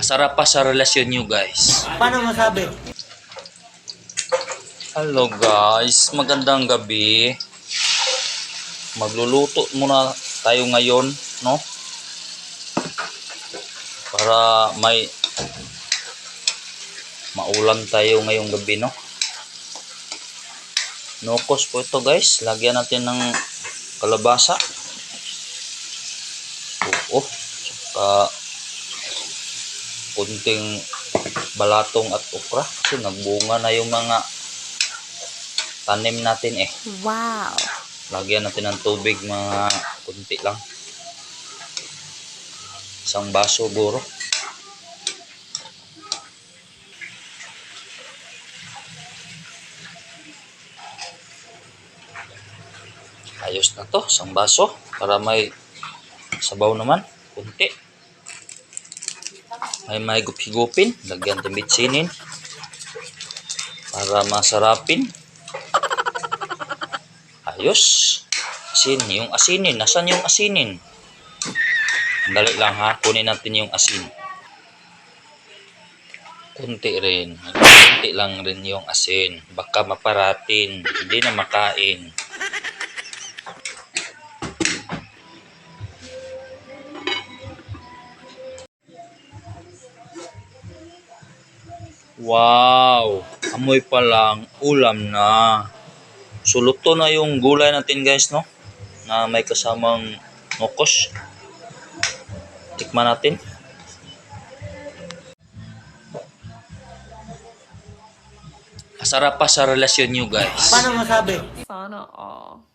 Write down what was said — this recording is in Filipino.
Sarap pa sa relasyon nyo, guys. Paano masabi? Hello, guys. Magandang gabi. Magluluto muna tayo ngayon, no? Para may maulam tayo ngayong gabi, no? Nukos po ito, guys. Lagyan natin ng kalabasa. Oo. Saka kunting balatong at okra. Kasi nagbunga na yung mga tanim natin eh. Wow! Lagyan natin ng tubig mga kunti lang. Isang baso guro. Ayos na to, isang baso para may sabaw naman, kunti. May gupi-gupin, lagyan ng bitsinin para masarapin. Ayos. Asin, yung asinin, nasan yung asinin? Dali lang ha, kunin natin yung asin. Kunti rin, kunti lang rin yung asin. Baka maparatin, hindi na makain. Wow! Amoy pa lang, ulam na. So, luto na yung gulay natin, guys, no? Na may kasamang nukos. Tikman natin. Sarap pa sa relasyon nyo, guys. Paano masabi? Sana all.